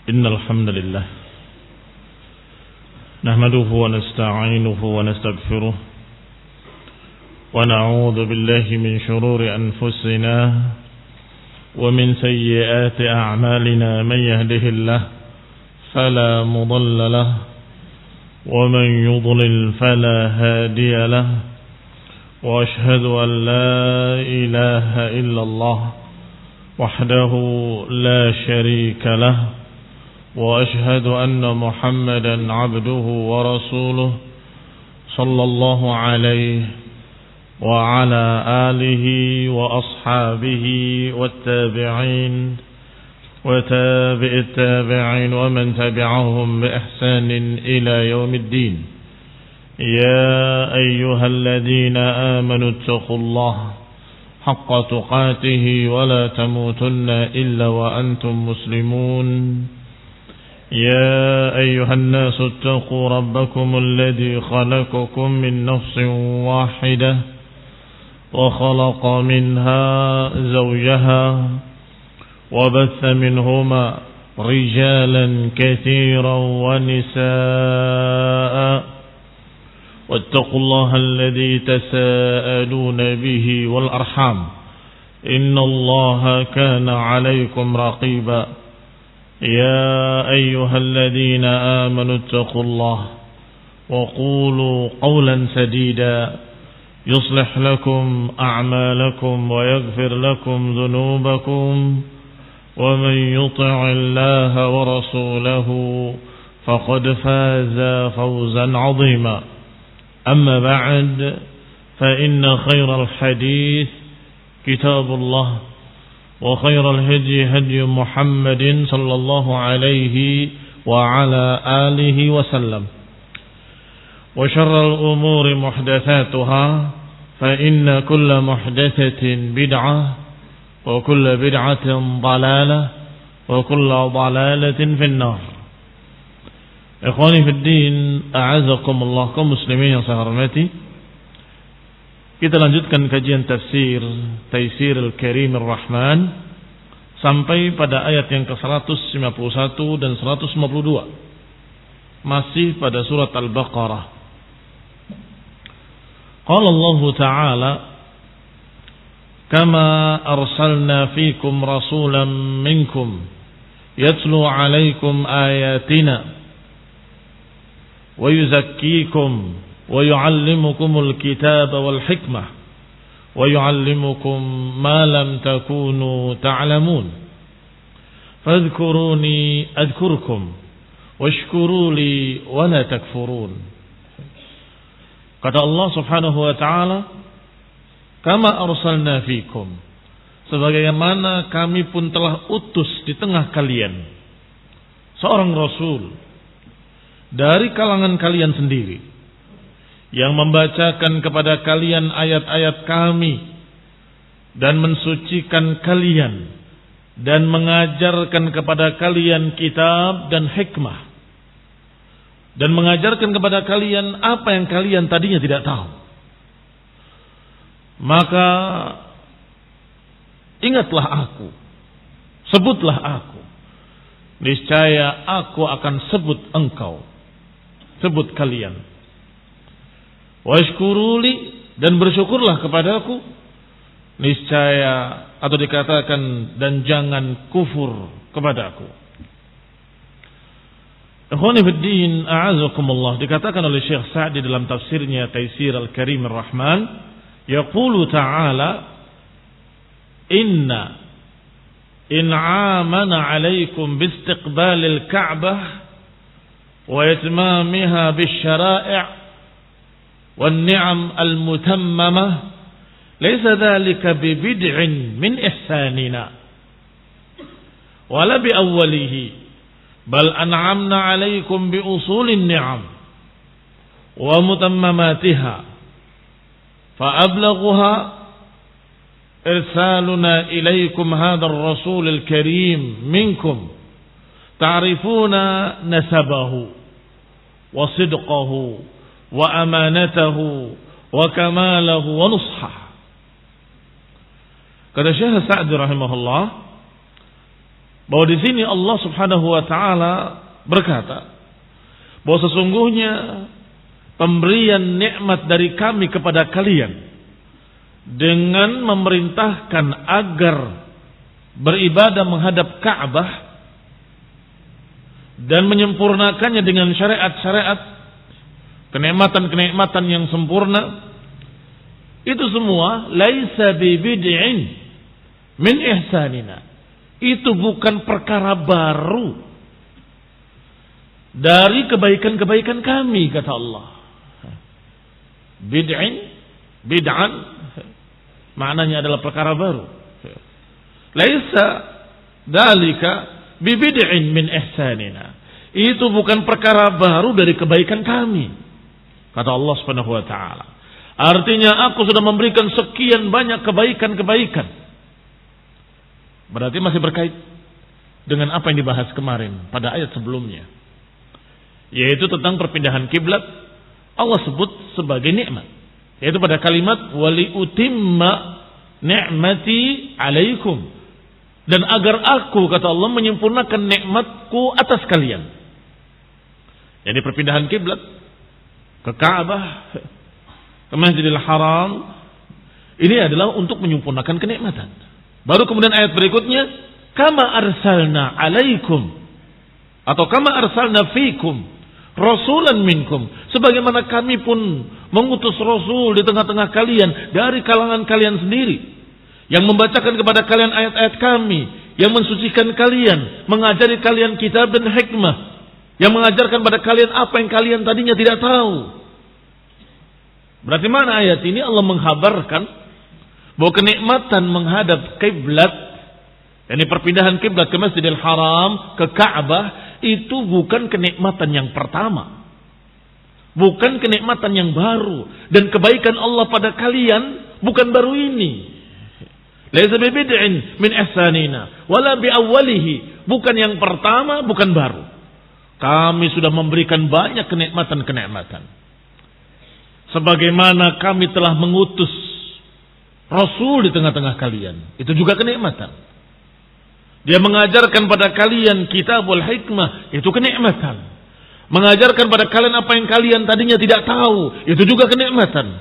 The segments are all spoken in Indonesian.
إن الحمد لله نحمده ونستعينه ونستغفره ونعوذ بالله من شرور أنفسنا ومن سيئات أعمالنا من يهده الله فلا مضل له ومن يضلل فلا هادي له وأشهد أن لا إله إلا الله وحده لا شريك له وأشهد أن محمدا عبده ورسوله صلى الله عليه وعلى آله وأصحابه والتابعين وتابع التابعين ومن تبعهم بإحسان إلى يوم الدين يا أيها الذين آمنوا اتقوا الله حق تقاته ولا تموتن إلا وأنتم مسلمون يا أيها الناس اتقوا ربكم الذي خلقكم من نفس واحدة وخلق منها زوجها وبث منهما رجالا كثيرا ونساء واتقوا الله الذي تساءلون به والأرحام إن الله كان عليكم رقيبا يا أيها الذين آمنوا اتقوا الله وقولوا قولا سديدا يصلح لكم أعمالكم ويغفر لكم ذنوبكم ومن يطع الله ورسوله فقد فاز فوزا عظيما أما بعد فإن خير الحديث كتاب الله وخير الهدي هدي محمد صلى الله عليه وعلى آله وسلم وشر الأمور محدثاتها فإن كل محدثة بدعة وكل بدعة ضلالة وكل ضلالة في النار. Ikhwani fi din, a'azakumullah, kaum muslimin yang saya hormati. Kita lanjutkan kajian tafsir Taisir Al-Karim Ar-Rahman sampai pada ayat yang ke-151 dan 152. Masih pada surat Al-Baqarah. Qala Allah Ta'ala, "Kama arsalna fikum rasulan minkum yatlu 'alaikum ayatina wa yuzakkikum wa yu'allimukumul kitaba wal hikmah wa yu'allimukum ma lam takunu ta'lamun fadhkuruni adhkurkum washkuru li wa la takfurun." Kata Allah Subhanahu wa taala, "Kama arsalna fikum," sebagaimana kami pun telah utus di tengah kalian seorang rasul dari kalangan kalian sendiri yang membacakan kepada kalian ayat-ayat kami dan mensucikan kalian dan mengajarkan kepada kalian kitab dan hikmah dan mengajarkan kepada kalian apa yang kalian tadinya tidak tahu. Maka ingatlah aku, sebutlah aku, niscaya aku akan sebut engkau, sebut kalian. Washkuruli, dan bersyukurlah kepadaku, niscaya, atau dikatakan, dan jangan kufur kepadaku. Ikhwani fid din, a'azakumullah, dikatakan oleh Syekh Sa'di dalam tafsirnya Taisir Al-Karim Ar-Rahman, yaqulu ta'ala, "Inna in'amana 'alaikum biistiqbalil Ka'bah wa itmamiha bisyara'i' والنعم المتممة ليس ذلك ببدع من إحساننا ولا بأوله بل أنعمنا عليكم بأصول النعم ومتمماتها فأبلغها إرسالنا إليكم هذا الرسول الكريم منكم تعرفون نسبه وصدقه وأمانته وكماله ونصحه." Kata Syekh Sa'di rahimahullah, Bahwa di sini Allah Subhanahu wa taala berkata bahwa sesungguhnya pemberian nikmat dari kami kepada kalian dengan memerintahkan agar beribadah menghadap Ka'bah dan menyempurnakannya dengan syariat-syariat, kenikmatan-kenikmatan yang sempurna, itu semua laisa bibid'in min ihsanina. Itu bukan perkara baru dari kebaikan-kebaikan kami, kata Allah. Bid'an maknanya adalah perkara baru. Laisa dalika bibid'in min ihsanina. Itu bukan perkara baru dari kebaikan kami, kata Allah Subhanahu wa taala. Artinya aku sudah memberikan sekian banyak kebaikan-kebaikan. Berarti masih berkait dengan apa yang dibahas kemarin pada ayat sebelumnya, yaitu tentang perpindahan kiblat. Allah sebut sebagai nikmat, yaitu pada kalimat wali utimma ni'mati alaikum, dan agar aku, kata Allah, menyempurnakan nikmatku atas kalian. Jadi perpindahan kiblat ke Ka'bah, ke Masjidil Haram, ini adalah untuk menyempurnakan kenikmatan. Baru kemudian ayat berikutnya, kama arsalna alaikum, atau kama arsalna fikum rasulan minkum, sebagaimana kami pun mengutus rasul di tengah-tengah kalian dari kalangan kalian sendiri, yang membacakan kepada kalian ayat-ayat kami, yang mensucikan kalian, mengajari kalian kitab dan hikmah, yang mengajarkan pada kalian apa yang kalian tadinya tidak tahu. Berarti mana ayat ini? Allah menghabarkan bahwa kenikmatan menghadap kiblat, yakni perpindahan kiblat ke Masjidil Haram, ke Ka'bah, itu bukan kenikmatan yang pertama, bukan kenikmatan yang baru, dan kebaikan Allah pada kalian bukan baru ini. Laisa bibid'in min ihsanina wala biawwalihi, bukan yang pertama, bukan baru. Kami sudah memberikan banyak kenikmatan-kenikmatan. Sebagaimana kami telah mengutus Rasul di tengah-tengah kalian, itu juga kenikmatan. Dia mengajarkan pada kalian kitabul hikmah, itu kenikmatan. Mengajarkan pada kalian apa yang kalian tadinya tidak tahu, itu juga kenikmatan.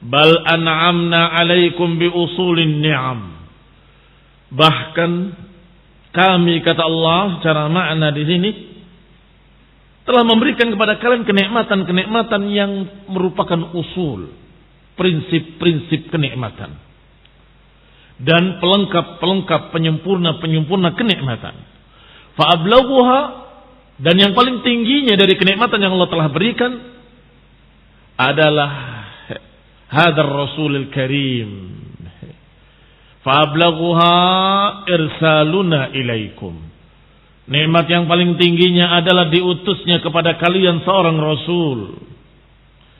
Bal an'amna alaikum bi usulin ni'am. Bahkan kami, kata Allah secara makna di sini, telah memberikan kepada kalian kenikmatan-kenikmatan yang merupakan usul, prinsip-prinsip kenikmatan, dan pelengkap-pelengkap, penyempurna-penyempurna kenikmatan. Fa'ablaghuha, dan yang paling tingginya dari kenikmatan yang Allah telah berikan adalah hadar Rasulul Karim. Fa'ablaghuha irsaluna ilaikum. Nikmat yang paling tingginya adalah diutusnya kepada kalian seorang Rasul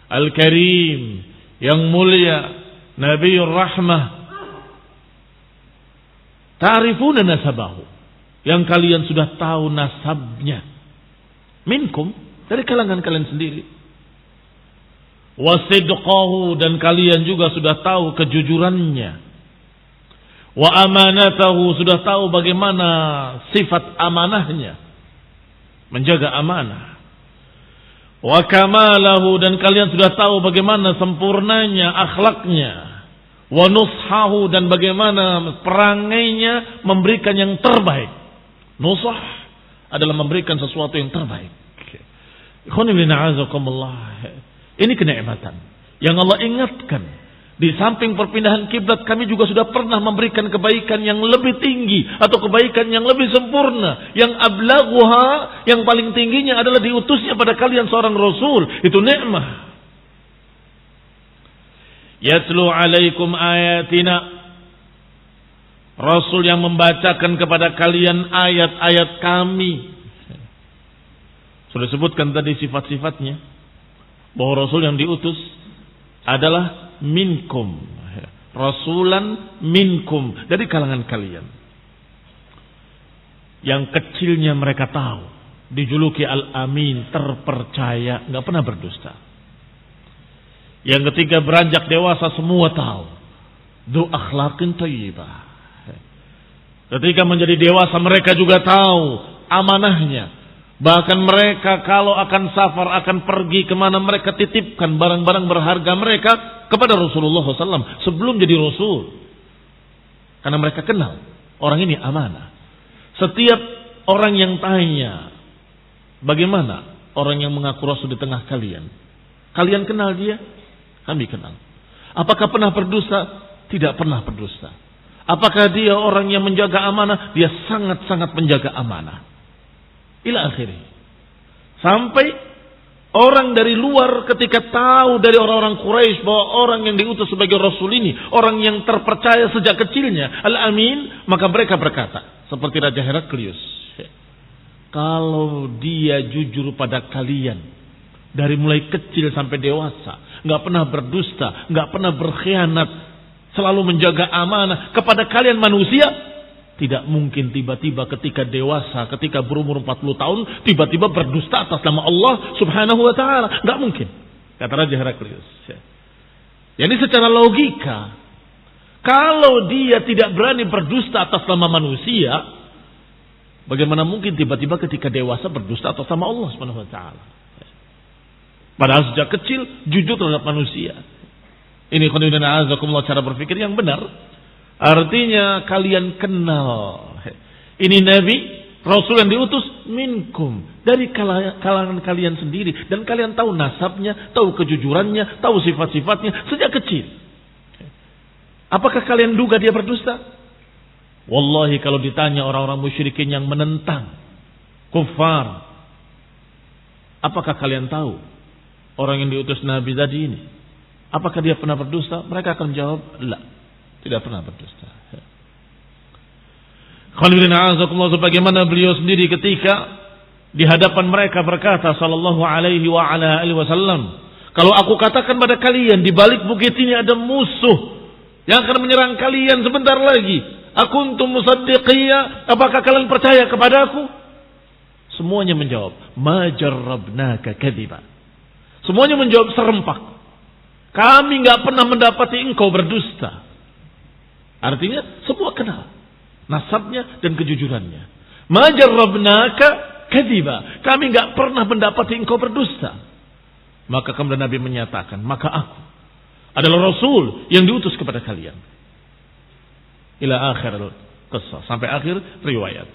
Al-Karim, yang mulia, Nabiur Rahmah, ta'rifuna nasabahu, yang kalian sudah tahu nasabnya, minkum, dari kalangan kalian sendiri, wasidqahu, dan kalian juga sudah tahu kejujurannya, wa amanatahu, sudah tahu bagaimana sifat amanahnya, menjaga amanah, wa kamalahu, dan kalian sudah tahu bagaimana sempurnanya akhlaknya, wa nushahu, dan bagaimana perangainya memberikan yang terbaik. Nusah adalah memberikan sesuatu yang terbaik. Ini kenikmatan yang Allah ingatkan. Di samping perpindahan kiblat, kami juga sudah pernah memberikan kebaikan yang lebih tinggi, atau kebaikan yang lebih sempurna, yang ablaghuha, yang paling tingginya adalah diutusnya pada kalian seorang Rasul. Itu nikmah. Yatlu alaikum ayatina, Rasul yang membacakan kepada kalian ayat-ayat kami. Sudah disebutkan tadi sifat-sifatnya, bahwa Rasul yang diutus adalah minkum, rasulan minkum, dari kalangan kalian. Yang kecilnya mereka tahu, dijuluki Al-Amin, terpercaya, nggak pernah berdusta. Yang ketiga beranjak dewasa semua tahu, du akhlaqin thayyibah, Ketika menjadi dewasa mereka juga tahu amanahnya. Bahkan mereka kalau akan safar, akan pergi kemana, mereka titipkan barang-barang berharga mereka kepada Rasulullah SAW sebelum jadi Rasul. Karena mereka kenal orang ini amanah. Setiap orang yang tanya, bagaimana orang yang mengaku Rasul di tengah kalian? Kalian kenal dia? Kami kenal. Apakah pernah berdusta? Tidak pernah berdusta. Apakah dia orang yang menjaga amanah? Dia sangat-sangat menjaga amanah. Ila akhirnya. Sampai orang dari luar ketika tahu dari orang-orang Quraisy bahwa orang yang diutus sebagai Rasul ini, orang yang terpercaya sejak kecilnya, Al-Amin, maka mereka berkata, seperti Raja Heraklius, kalau dia jujur pada kalian, dari mulai kecil sampai dewasa, nggak pernah berdusta, nggak pernah berkhianat, selalu menjaga amanah kepada kalian manusia, tidak mungkin tiba-tiba ketika dewasa, ketika berumur 40 tahun, tiba-tiba berdusta atas nama Allah Subhanahu wa ta'ala. Nggak mungkin, kata Raja Heraklius. Jadi secara logika, kalau dia tidak berani berdusta atas nama manusia, bagaimana mungkin tiba-tiba ketika dewasa berdusta atas nama Allah Subhanahu wa ta'ala? Padahal sejak kecil jujur terhadap manusia. Ini cara berpikir yang benar. Artinya kalian kenal. Ini Nabi, Rasul yang diutus minkum, dari kalangan kalian sendiri. Dan kalian tahu nasabnya, tahu kejujurannya, tahu sifat-sifatnya sejak kecil. Apakah kalian duga dia berdusta? Wallahi kalau ditanya orang-orang musyrikin yang menentang, kufar, apakah kalian tahu orang yang diutus Nabi tadi ini, apakah dia pernah berdusta? Mereka akan jawab, la, tidak pernah berdusta. Sebagaimana beliau sendiri ketika di hadapan mereka berkata sallallahu alaihi wa ala alihi wasallam, kalau aku katakan pada kalian di balik bukit ini ada musuh yang akan menyerang kalian sebentar lagi, akuntum musaddiqiyya, apakah kalian percaya kepadaku? Semuanya menjawab, ma jarrabnaka kadiba. Semuanya menjawab serempak, kami enggak pernah mendapati engkau berdusta. Artinya semua kenal nasabnya dan kejujurannya. Ma jarrabnaka kadiba, kami enggak pernah mendapati engkau berdusta. Maka kemudian Nabi menyatakan, maka aku adalah Rasul yang diutus kepada kalian. Ila akhir kisah, sampai akhir riwayat.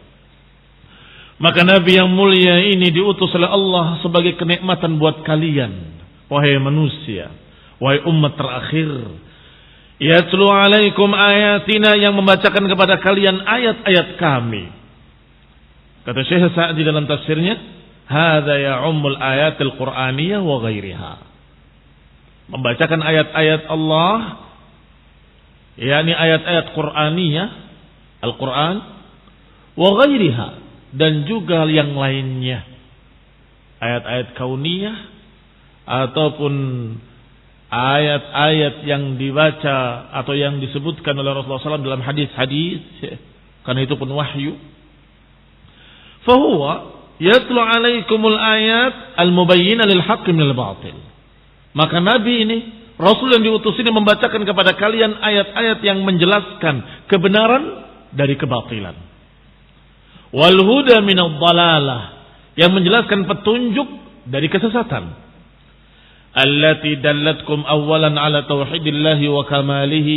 Maka Nabi yang mulia ini diutus oleh Allah sebagai kenikmatan buat kalian, wahai manusia, wahai umat terakhir. Yatlu alaikum ayatina, yang membacakan kepada kalian ayat-ayat kami. Kata Syekh Sa'di dalam tafsirnya, hadza ya'ummul ayatil qur'aniyah wa ghairiha. Membacakan ayat-ayat Allah, yakni ayat-ayat Qur'aniyah, Al-Quran, wa ghairiha, dan juga yang lainnya, ayat-ayat kauniyah ataupun ayat-ayat yang dibaca atau yang disebutkan oleh Rasulullah SAW dalam hadis-hadis, karena itu pun wahyu. Fahuwa yatlu alaikumul ayat al-mubayyinah lil haqqi minal batil. Maka Nabi ini, Rasul yang diutus ini, membacakan kepada kalian ayat-ayat yang menjelaskan kebenaran dari kebatilan. Wal huda minadh dhalalah, yang menjelaskan petunjuk dari kesesatan. Allati dallatkum awalan ala tauhidillahi wa kamalihi,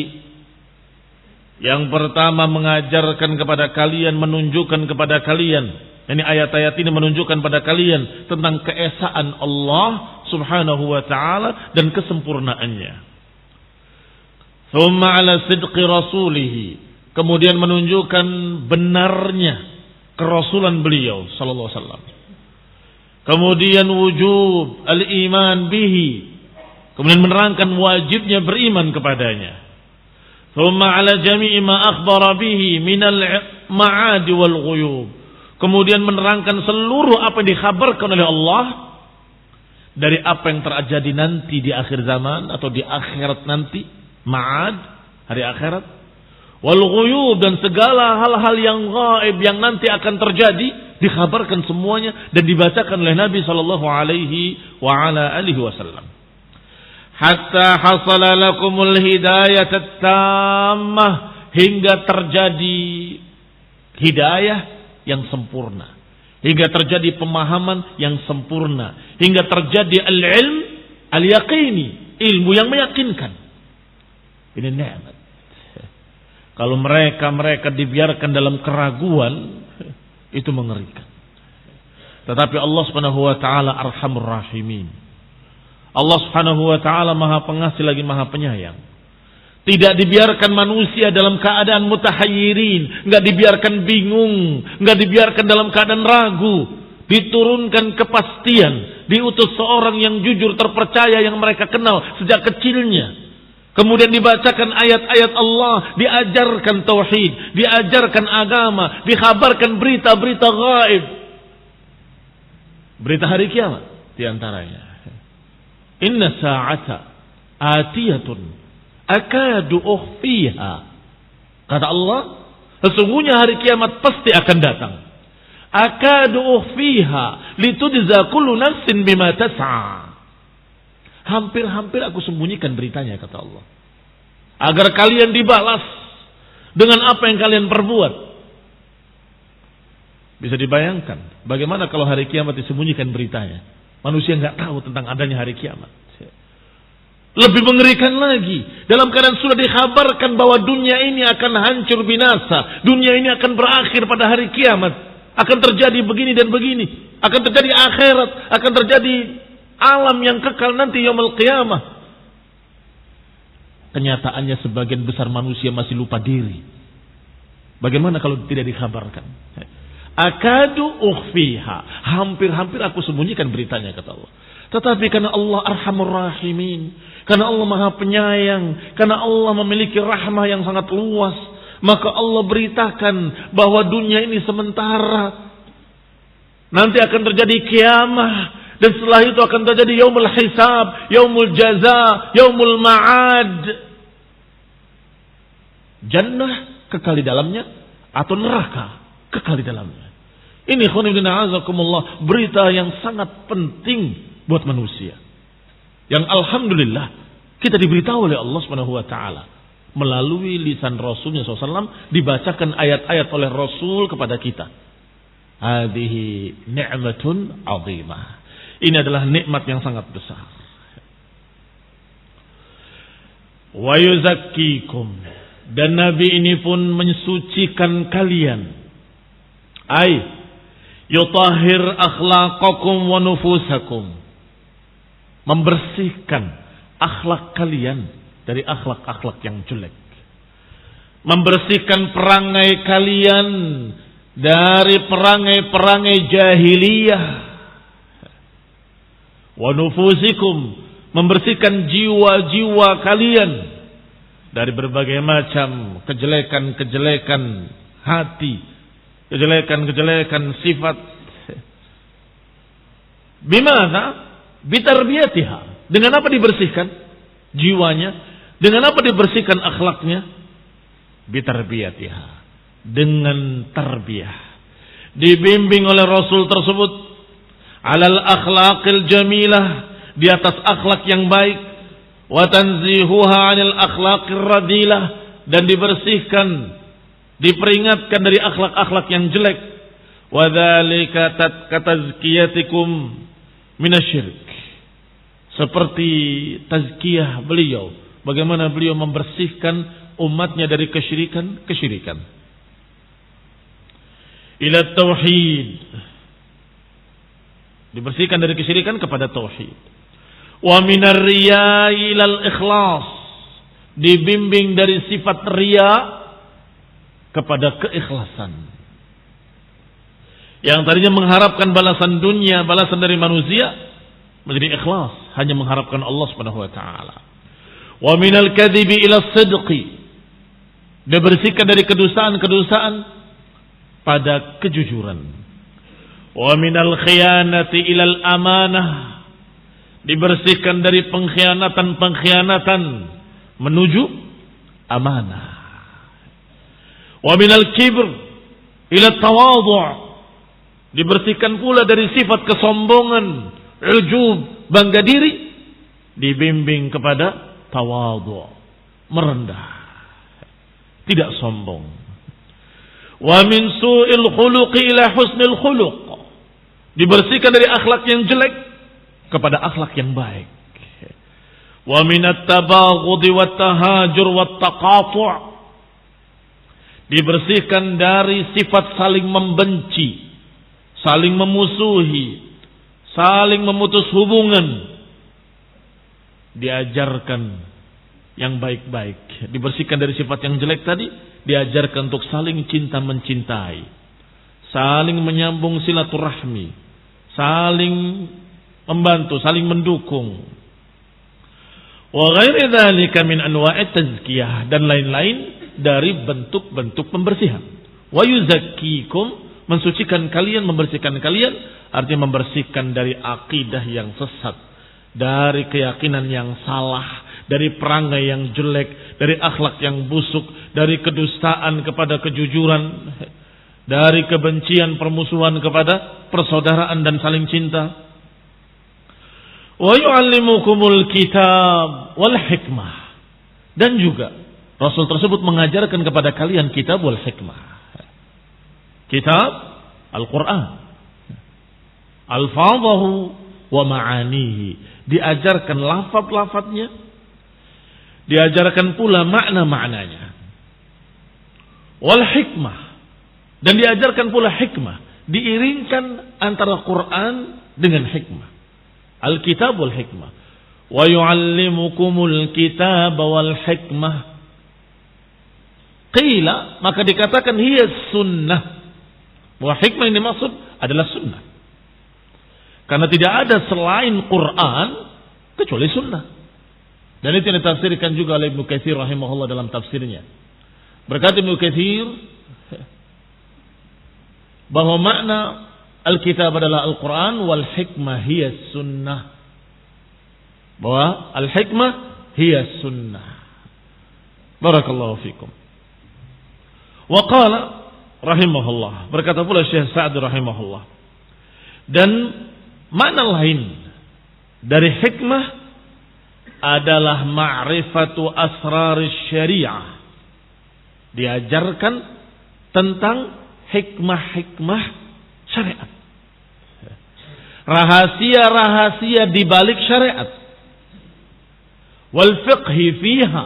yang pertama mengajarkan kepada kalian, menunjukkan kepada kalian, ini ayat-ayat ini menunjukkan pada kalian tentang keesaan Allah Subhanahu wa ta'ala dan kesempurnaannya. Thumma ala sidqi rasulihi, kemudian menunjukkan benarnya kerasulan beliau sallallahu alaihi wasallam. Kemudian wujub al-iman bihi, kemudian menerangkan wajibnya beriman kepadanya. Thumma ala jami'i ma akhbara bihi minal ma'ad wal ghuyub, kemudian menerangkan seluruh apa yang dikhabarkan oleh Allah dari apa yang terjadi nanti di akhir zaman atau di akhirat nanti, ma'ad, hari akhirat, wal ghuyub, dan segala hal-hal yang gaib yang nanti akan terjadi, dikhabarkan semuanya dan dibacakan oleh Nabi sallallahu alaihi wa ala alihi wasallam. Hatta hasala lakumul hidayah tammah, hingga terjadi hidayah yang sempurna, hingga terjadi pemahaman yang sempurna, hingga terjadi al-ilm al-yaqini, ilmu yang meyakinkan. Ini nikmat. Kalau mereka dibiarkan dalam keraguan, itu mengerikan. Tetapi Allah Subhanahu wa taala Arhamur Rahimin. Allah Subhanahu wa taala Maha Pengasih lagi Maha Penyayang. Tidak dibiarkan manusia dalam keadaan mutahayyirin, enggak dibiarkan bingung, enggak dibiarkan dalam keadaan ragu. Diturunkan kepastian, diutus seorang yang jujur terpercaya yang mereka kenal sejak kecilnya. Kemudian dibacakan ayat-ayat Allah, diajarkan tauhid, diajarkan agama, dikhabarkan berita-berita gaib. Berita hari kiamat di antaranya. Inna sa'ata atiyatun akadu ukhfiha. Kata Allah, sesungguhnya hari kiamat pasti akan datang. Akadu ukhfiha litujza kullu nafsin bima tas'a. Hampir-hampir aku sembunyikan beritanya, kata Allah, agar kalian dibalas dengan apa yang kalian perbuat. Bisa dibayangkan bagaimana kalau hari kiamat disembunyikan beritanya. Manusia nggak tahu tentang adanya hari kiamat. Lebih mengerikan lagi, dalam keadaan sudah dikhabarkan bahwa dunia ini akan hancur binasa, dunia ini akan berakhir pada hari kiamat, akan terjadi begini dan begini, akan terjadi akhirat, akan terjadi alam yang kekal nanti yaumul qiyamah. Kenyataannya sebagian besar manusia masih lupa diri. Bagaimana kalau tidak dikhabarkan? Akadu ukhfiha, hampir-hampir aku sembunyikan beritanya, kata Allah. Tetapi karena Allah Arhamur Rahimin, karena Allah Maha Penyayang, karena Allah memiliki rahmah yang sangat luas, maka Allah beritakan bahwa dunia ini sementara. Nanti akan terjadi kiamah, dan setelah itu akan terjadi yaumul hisab, yaumul jaza, yaumul ma'ad. Jannah kekal di dalamnya atau neraka kekal di dalamnya. Ini khonibina azakumullah, berita yang sangat penting buat manusia. Yang alhamdulillah kita diberitahu oleh Allah Subhanahu wa taala melalui lisan Rasulnya SAW, dibacakan ayat-ayat oleh Rasul kepada kita. Hadhihi ni'matun 'azimah. Ini adalah nikmat yang sangat besar. Wa yuzakkikum, dan Nabi ini pun mensucikan kalian. Yutahhir akhlaqakum wa nufusakum, membersihkan akhlak kalian dari akhlak-akhlak yang jelek, membersihkan perangai kalian dari perangai-perangai jahiliyah, wa nufusikum, membersihkan jiwa-jiwa kalian dari berbagai macam kejelekan-kejelekan hati, kejelekan-kejelekan sifat. Bimana? Bitarbiyatiha. Dengan apa dibersihkan jiwanya? Dengan apa dibersihkan akhlaknya? Bitarbiyatiha. Dengan tarbiyah. Dibimbing oleh Rasul tersebut alal akhlaqil jamilah, di atas akhlak yang baik, wa tanzihuha 'anil akhlaqir radilah, dan dibersihkan, diperingatkan dari akhlak-akhlak yang jelek. Wa dzalika katazkiyatikum minasyirik, seperti tazkiyah beliau, bagaimana beliau membersihkan umatnya dari kesyirikan. Ila tauhid, dibersihkan dari kesyirikan kepada tauhid. Wa minar riya ilal ikhlas, dibimbing dari sifat riya kepada keikhlasan. Yang tadinya mengharapkan balasan dunia, balasan dari manusia, menjadi ikhlas, hanya mengharapkan Allah Subhanahu wa taala. Wa minal kadhibi ila sidqi, dibersihkan dari kedustaan-kedustaan pada kejujuran. Wa minal khiyanati ilal amanah, dibersihkan dari pengkhianatan-pengkhianatan menuju amanah. Wa minal kibr ila tawadhu', dibersihkan pula dari sifat kesombongan, ujub, bangga diri, dibimbing kepada tawadhu', merendah, tidak sombong. Wa min su'il khuluqi ila husnil khuluq. Dibersihkan dari akhlak yang jelek kepada akhlak yang baik. Wa min at-tabaghudi wat tahajur wat taqatu'. Dibersihkan dari sifat saling membenci, saling memusuhi, saling memutus hubungan. Diajarkan yang baik-baik. Dibersihkan dari sifat yang jelek tadi. Diajarkan untuk saling cinta mencintai, saling menyambung silaturahmi, saling membantu, saling mendukung. Wa ghairi dzalika min anwa'it tazkiyah, dan lain-lain dari bentuk-bentuk pembersihan. Wa yuzakkikum, mensucikan kalian, membersihkan kalian, artinya membersihkan dari akidah yang sesat, dari keyakinan yang salah, dari perangai yang jelek, dari akhlak yang busuk, dari kedustaan kepada kejujuran, dari kebencian permusuhan kepada persaudaraan dan saling cinta. Wa yu'allimukumul kitab wal hikmah, dan juga Rasul tersebut mengajarkan kepada kalian kitab wal hikmah. Kitab Al-Quran, alfadhahu wa ma'anihi, diajarkan lafaz-lafaznya, diajarkan pula makna-maknanya. Wal hikmah, dan diajarkan pula hikmah, diiringkan antara Quran dengan hikmah. Al-kitab wal hikmah. Wa yu'allimukumul kitab wal hikmah. Qila, maka dikatakan hiya sunnah. Bahwa hikmah yang dimaksud adalah sunnah. Karena tidak ada selain Quran kecuali sunnah. Dan itu yang ditafsirkan juga oleh Ibnu Katsir rahimahullah dalam tafsirnya. Berkata Ibnu Katsir bahwa makna Alkitab adalah Al-Quran, wal hikmah hiya sunnah. Bahwa al-hikmah hiya sunnah. Barakallahu fikum. Wa qala rahimahullah, berkata pula Syekh Sa'd rahimahullah, dan makna lain dari hikmah adalah ma'rifatu asraris syariah. Diajarkan tentang hikmah-hikmah syariat, rahasia-rahasia di balik syariat, wal fiqhi fiha,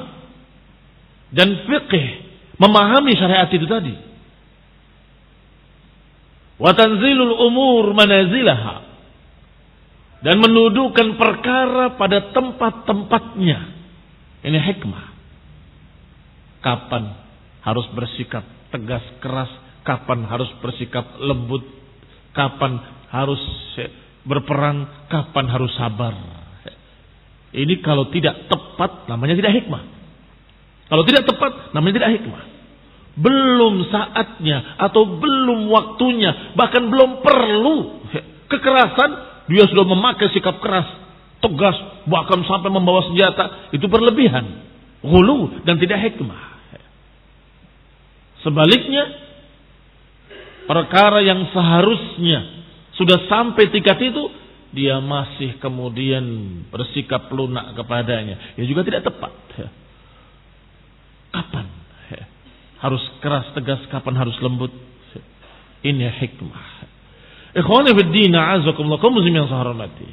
dan fiqh memahami syariat itu tadi, wa tanzilul umur manazilaha, dan mendudukan perkara pada tempat-tempatnya. Ini hikmah. Kapan harus bersikap tegas keras, kapan harus bersikap lembut, kapan harus berperang, kapan harus sabar. Ini kalau tidak tepat namanya tidak hikmah. Kalau tidak tepat namanya tidak hikmah. Belum saatnya atau belum waktunya, bahkan belum perlu kekerasan, dia sudah memakai sikap keras, tegas, bahkan sampai membawa senjata. Itu berlebihan, ghulu, dan tidak hikmah. Sebaliknya, perkara yang seharusnya sudah sampai tingkat itu, dia masih kemudian bersikap lunak kepadanya, ya juga tidak tepat. Kapan harus keras tegas, kapan harus lembut? Ini hikmah. Ikhwani fid din, a'azakumullah, kaum muslimin yang saya hormati.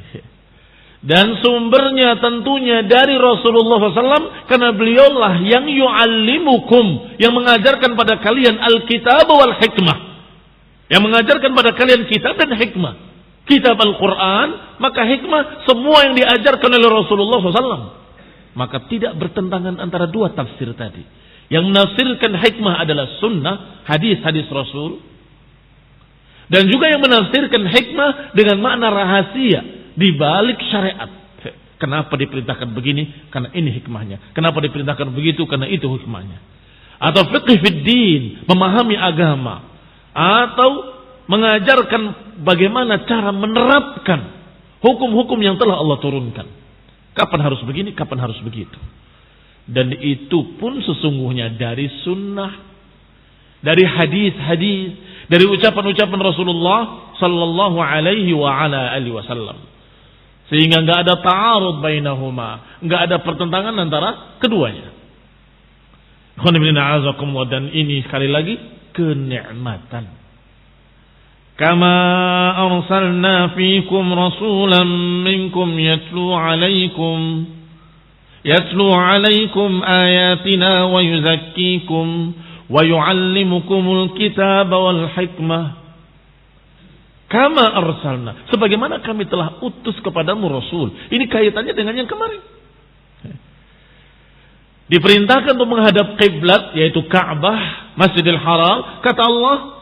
Dan sumbernya tentunya dari Rasulullah SAW, karena beliaulah yang yu'allimukum, yang mengajarkan pada kalian al-kitab wal hikmah, yang mengajarkan pada kalian kitab dan hikmah. Kitab Al-Quran, maka hikmah semua yang diajarkan oleh Rasulullah SAW. Maka tidak bertentangan antara dua tafsir tadi. Yang menafsirkan hikmah adalah sunnah, hadis-hadis Rasul. Dan juga yang menafsirkan hikmah dengan makna rahasia di balik syariat. Kenapa diperintahkan begini? Karena ini hikmahnya. Kenapa diperintahkan begitu? Karena itu hikmahnya. Atau fiqh fid din, memahami agama. Atau mengajarkan bagaimana cara menerapkan hukum-hukum yang telah Allah turunkan. Kapan harus begini, kapan harus begitu. Dan itu pun sesungguhnya dari sunnah, dari hadis-hadis, dari ucapan-ucapan Rasulullah sallallahu alaihi wa ala alihi wasallam. Sehingga enggak ada ta'arud bainahuma, enggak ada pertentangan antara keduanya. Dan ini sekali lagi kenikmatan. Kama arsalna fiikum rasulan minkum yatlu alaikum ayatina wa yuzakkikum wa yuallimukumul kitaba wal hikmah. Kama arsalna, sebagaimana kami telah utus kepadamu Rasul. Ini kaitannya dengan yang kemarin. Diperintahkan untuk menghadap kiblat, yaitu Ka'bah, Masjidil Haram. Kata Allah,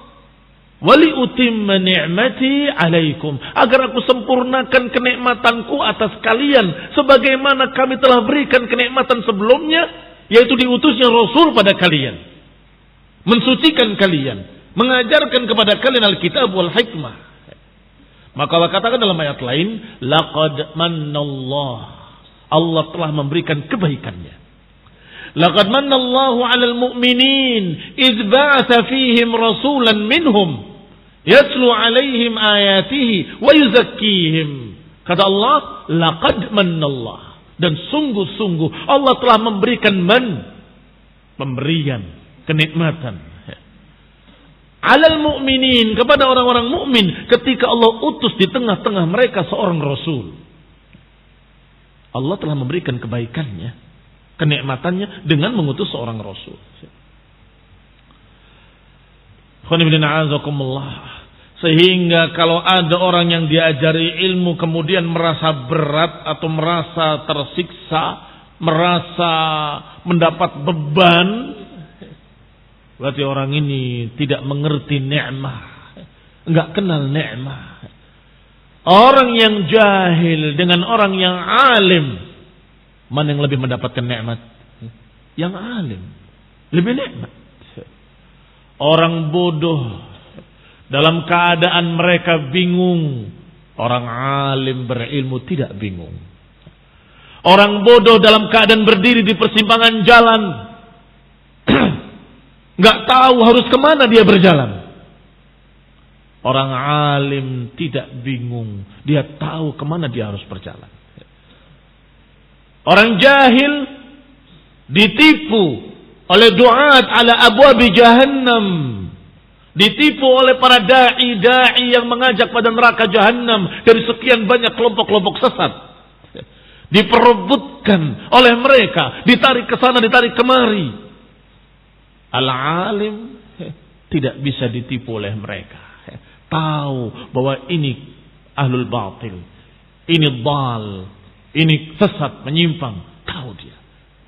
wali utimma ni'mati alaikum, agar aku sempurnakan kenikmatanku atas kalian, sebagaimana kami telah berikan kenikmatan sebelumnya, yaitu diutusnya Rasul pada kalian, mensucikan kalian, mengajarkan kepada kalian Alkitab wal hikmah. Maka Allah katakan dalam ayat lain, laqad mannallah, Allah telah memberikan kebaikannya. Laqad mannallahu 'alal mu'minin idz ba'atsa fihim rasulan minhum yatlu 'alaihim ayatihi wa yuzakkihim. Kata Allah, laqad mannallah, dan sungguh-sungguh Allah telah memberikan pemberian, kenikmatan 'alal mu'minin, kepada orang-orang mukmin ketika Allah utus di tengah-tengah mereka seorang rasul. Allah telah memberikan kebaikannya, kenikmatannya dengan mengutus seorang rasul. Sehingga kalau ada orang yang diajari ilmu kemudian merasa berat atau merasa tersiksa, merasa mendapat beban, berarti orang ini tidak mengerti nikmah, enggak kenal nikmah. Orang yang jahil dengan orang yang alim, mana yang lebih mendapatkan nikmat? Yang alim lebih nikmat. Orang bodoh dalam keadaan mereka bingung, orang alim berilmu tidak bingung. Orang bodoh dalam keadaan berdiri di persimpangan jalan, nggak tahu harus kemana dia berjalan. Orang alim tidak bingung, dia tahu kemana dia harus berjalan. Orang jahil ditipu oleh du'at ala abwabi jahannam, ditipu oleh para da'i yang mengajak pada neraka jahannam dari sekian banyak kelompok-kelompok sesat. Diperebutkan oleh mereka, ditarik ke sana, ditarik kemari. Al-alim tidak bisa ditipu oleh mereka. Tahu bahwa ini ahlul batil, ini dhal, ini sesat, menyimpang. Tahu dia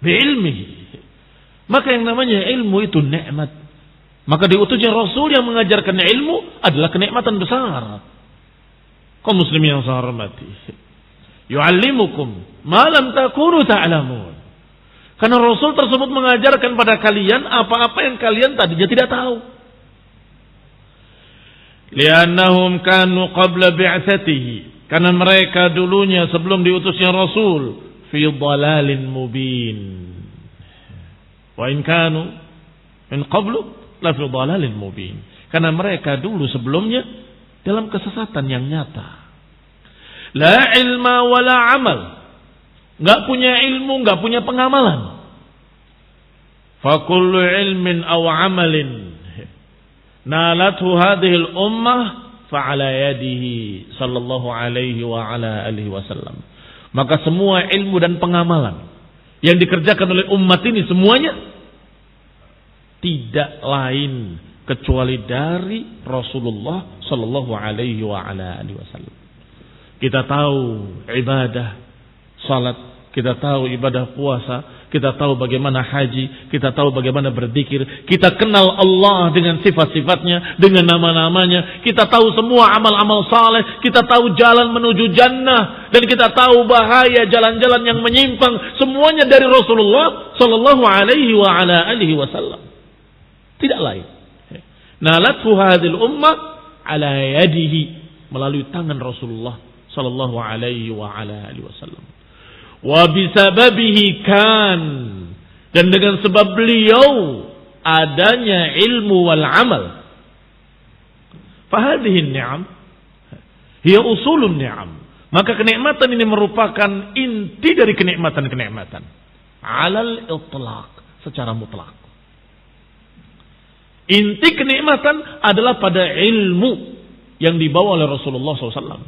biilmihi. Maka yang namanya ilmu itu nikmat. Maka diutusnya Rasul yang mengajarkan ilmu adalah kenikmatan besar. Kaum muslimin yang saya hormati, yu'allimukum ma lam takunu ta'lamun. Karena Rasul tersebut mengajarkan pada kalian apa-apa yang kalian tadinya tidak tahu. Li'annahum kanu qabla bi'atsatihi, karena mereka dulunya sebelum diutusnya Rasul fi dhalalin mubin. Wa in kanu min qablu la fi dhalalin mubin. Karena mereka dulu sebelumnya dalam kesesatan yang nyata. La ilma wala amal. Enggak punya ilmu, enggak punya pengamalan. Fa kullu ilmin aw amalin nalathu hadhihi al-ummah fa ala yadihi sallallahu alaihi wa ala alihi wasallam. Maka semua ilmu dan pengamalan yang dikerjakan oleh umat ini semuanya tidak lain kecuali dari Rasulullah sallallahu alaihi wa ala alihi wasallam. Kita tahu ibadah salat, kita tahu ibadah puasa, kita tahu bagaimana haji, kita tahu bagaimana berzikir, kita kenal Allah dengan sifat-sifatnya, dengan nama-namanya, kita tahu semua amal-amal saleh, kita tahu jalan menuju jannah, dan kita tahu bahaya jalan-jalan yang menyimpang, semuanya dari Rasulullah sallallahu alaihi wa ala alihi wasallam. Tidak lain. Nalathu hadhil ummah ala yadihi, melalui tangan Rasulullah sallallahu alaihi wa ala alihi wasallam. Wa bisababihi kan, dan dengan sebab beliau adanya ilmu wal amal. Fahadhihi ni'am hiya usulun ni'am. Maka kenikmatan ini merupakan inti dari kenikmatan-kenikmatan. Alal itlaq, secara mutlak. Inti kenikmatan adalah pada ilmu yang dibawa oleh Rasulullah SAW.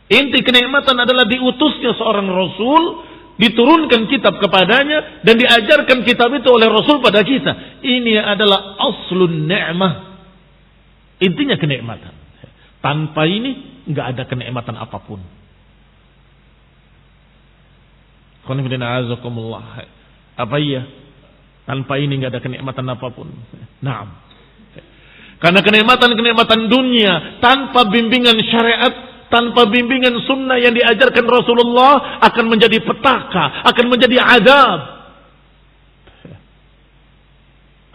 Inti kenikmatan adalah diutusnya seorang Rasul, diturunkan kitab kepadanya, dan diajarkan kitab itu oleh Rasul pada kita. Ini adalah aslun ni'mah. Intinya kenikmatan. Tanpa ini nggak ada kenikmatan apapun. Apa iya? Tanpa ini nggak ada kenikmatan apapun. Naam. Karena kenikmatan dunia tanpa bimbingan syariat, tanpa bimbingan sunnah yang diajarkan Rasulullah akan menjadi petaka, akan menjadi azab.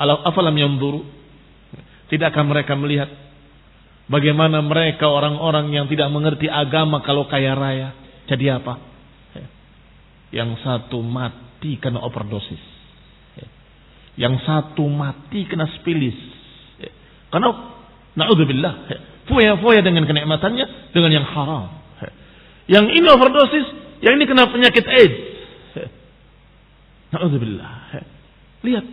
Afalam yanzuru? Tidakkah mereka melihat bagaimana mereka orang-orang yang tidak mengerti agama kalau kaya raya jadi apa? Yang satu mati karena overdosis. Yang satu mati kena spilis. Karena na'udzubillah, foya-foya dengan kenikmatannya dengan yang haram. Yang ini overdosis, yang ini kena penyakit AIDS. Na'udzubillah. Lihat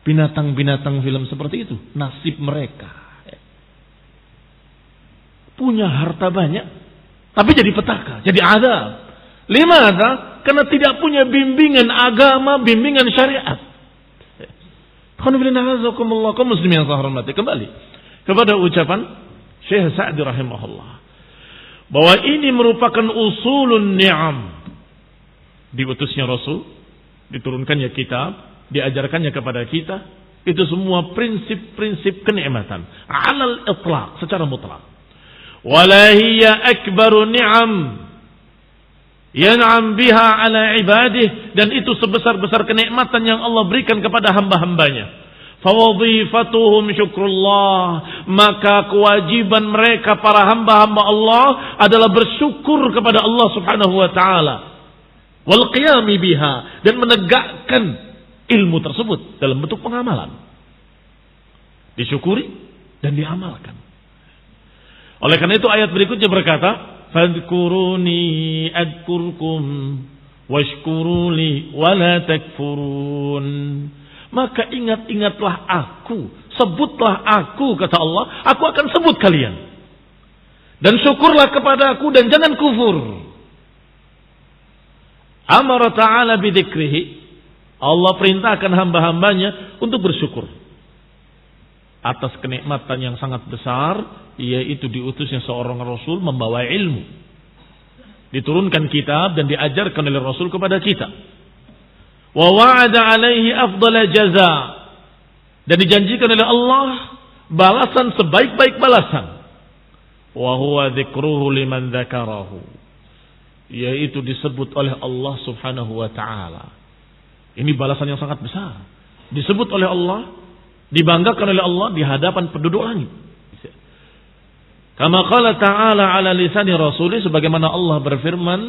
binatang-binatang film seperti itu, nasib mereka. Punya harta banyak, tapi jadi petaka, jadi azab. Limana? Karena tidak punya bimbingan agama, bimbingan syariat. Kaum muslimin yang saya hormati, kembali kepada ucapan Syekh Sa'di rahimahullah bahwa ini merupakan usulun ni'am. Diutusnya Rasul, diturunkannya kitab, diajarkannya kepada kita, itu semua prinsip-prinsip kenikmatan alal itlaq, secara mutlak. Wala hiya akbaru ni'am yan'am biha ala ibadih, dan itu sebesar-besar kenikmatan yang Allah berikan kepada hamba-hambanya. Fawadhifatuhum syukrullah, maka kewajiban mereka para hamba-hamba Allah adalah bersyukur kepada Allah Subhanahu wa taala. Wal qiyami biha, dan menegakkan ilmu tersebut dalam bentuk pengamalan. Disyukuri dan diamalkan. Oleh karena itu ayat berikutnya berkata, fadhkuruni adkurkum washkuruli wala takfurun. Maka ingat-ingatlah aku, sebutlah aku, kata Allah, aku akan sebut kalian. Dan syukurlah kepada aku dan jangan kufur. Amara ta'ala bidzikrihi, Allah perintahkan hamba-hambanya untuk bersyukur atas kenikmatan yang sangat besar, yaitu diutusnya seorang Rasul membawa ilmu. Diturunkan kitab dan diajarkan oleh Rasul kepada kita. Wa wa'ada alaihi afdala jaza, dan dijanjikan oleh Allah balasan sebaik-baik balasan. Wa huwa dzikruhu liman dzakarahu, yaitu disebut oleh Allah Subhanahu wa taala. Ini balasan yang sangat besar. Disebut oleh Allah, dibanggakan oleh Allah di hadapan penduduk langit. Kama qala ta'ala ala lisani rasulih, sebagaimana Allah berfirman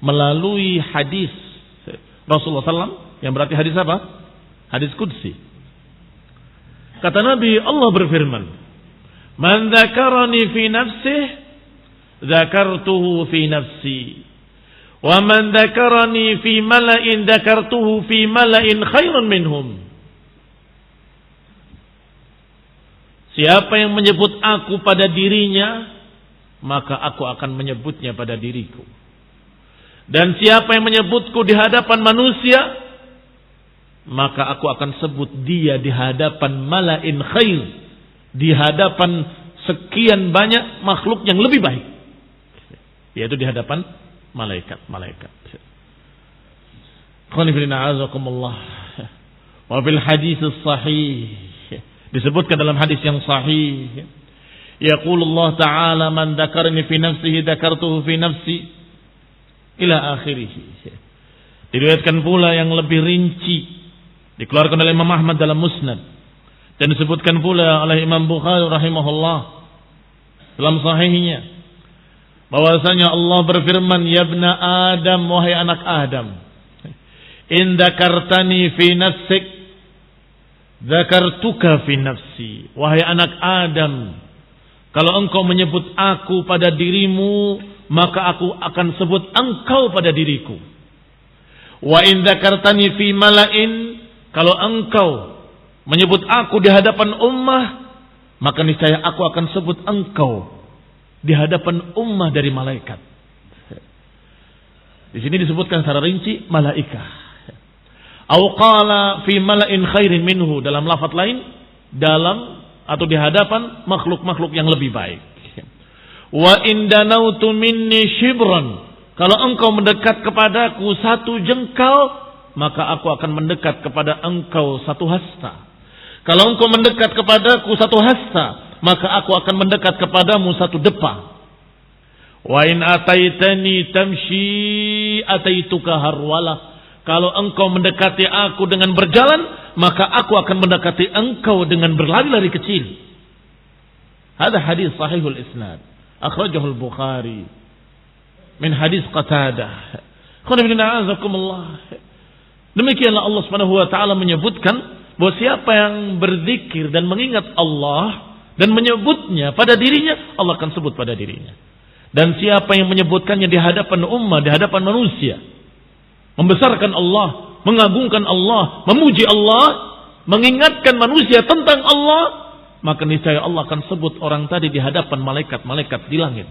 melalui hadis Rasulullah SAW, yang berarti hadis apa? Hadis qudsi. Kata Nabi, Allah berfirman, man dzakarani fi nafsihi dzakartuhu fi nafsi, wa man dzakarani fi mala'in dzakartuhu fi mala'in khairun minhum. Siapa yang menyebut aku pada dirinya, maka aku akan menyebutnya pada diriku. Dan siapa yang menyebutku di hadapan manusia, maka aku akan sebut dia di hadapan mala'in khair, di hadapan sekian banyak makhluk yang lebih baik, yaitu di hadapan malaikat-malaikat. Wa fil hadis sahih, disebutkan dalam hadis yang sahih, yaqulullah ta'ala man dzakarani fi nafsihi dzakartuhu fi nafsi ila akhirih. Diriwayatkan pula yang lebih rinci, dikeluarkan oleh Imam Ahmad dalam Musnad, dan disebutkan pula oleh Imam Bukhari rahimahullah dalam sahihnya, bahwasanya Allah berfirman, ya ibna Adam, wahai anak Adam, in dzakartani fi nafsik dzakartuka fi nafsi. Wahai anak Adam, kalau engkau menyebut aku pada dirimu, maka aku akan sebut engkau pada diriku. Wa in dzakartani fi mala'in, kalau engkau menyebut aku di hadapan ummah, maka niscaya aku akan sebut engkau di hadapan ummah dari malaikat. Di sini disebutkan secara rinci malaikah. Au qala fi mala'in khairin minhu, dalam lafaz lain dalam atau di hadapan makhluk-makhluk yang lebih baik. Wa in danautu minni shibran, kalau engkau mendekat kepadaku satu jengkal, maka aku akan mendekat kepada engkau satu hasta. Kalau engkau mendekat kepadaku satu hasta, maka aku akan mendekat kepadamu satu depa. Wa in ataitani tamshi ataituka harwala, kalau engkau mendekati aku dengan berjalan, maka aku akan mendekati engkau dengan berlari-lari kecil. Hadis hadis sahihul isnad, akhrajahu al-Bukhari min hadis Qatadah. Demikianlah Allah Subhanahu wa taala menyebutkan bahwa siapa yang berzikir dan mengingat Allah dan menyebutnya pada dirinya, Allah akan sebut pada dirinya. Dan siapa yang menyebutkannya di hadapan ummah, di hadapan manusia, membesarkan Allah, mengagungkan Allah, memuji Allah, mengingatkan manusia tentang Allah, maka niscaya Allah akan sebut orang tadi di hadapan malaikat-malaikat di langit.